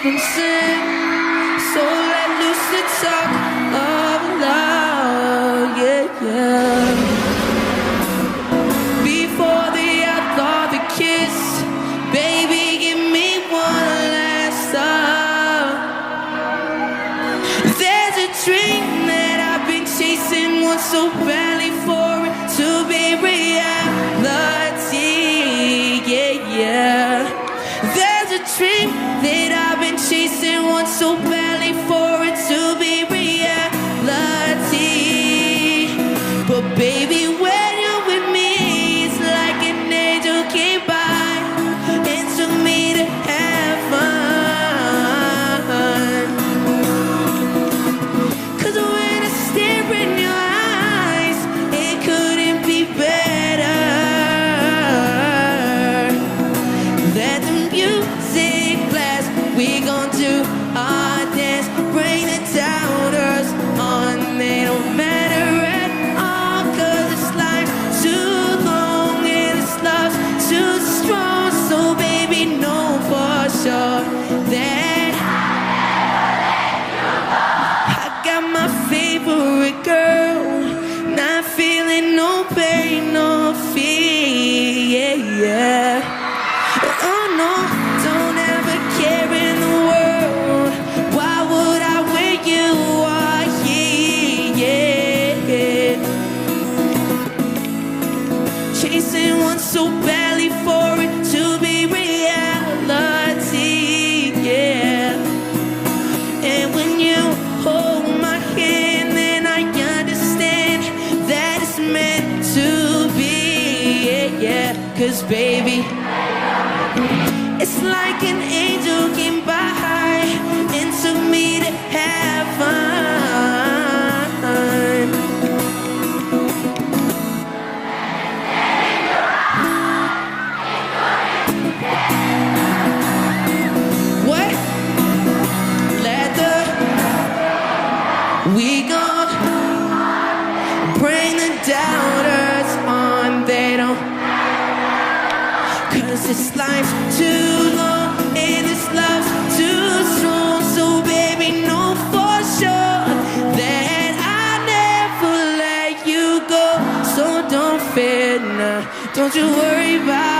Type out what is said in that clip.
been sent. So let loose the talk of love, yeah, yeah. Before the outlaw, the kiss, baby, give me one last time. There's a dream that I've been chasing, want so badly for it to be reality, yeah, yeah. There's a dream that I've been chasing, want so badly for it to be reality. But baby, when you're with me, it's like an angel came by and took me to heaven. 'Cause when I stare in your eyes, it couldn't be better. Let the music blast, we gon' do our dance, bring the doubters on. They don't matter at all, 'cause this life's too long and this love's too strong. So baby, know for sure that I got my favorite girl, not feeling no pain, no fear, yeah, yeah. Oh no, don't ever care in the world. Why would I when you are here, yeah. Chasing one so badly for it to be reality, yeah. And when you hold my hand, then I understand that it's meant to be, yeah, yeah. 'Cause baby, it's like an angel came by and took me to heaven. What? We gon' bring the doubters on. They don't, 'cause this life's too long and this love's too strong. So baby, know for sure that I never let you go. So don't fear now, don't you worry about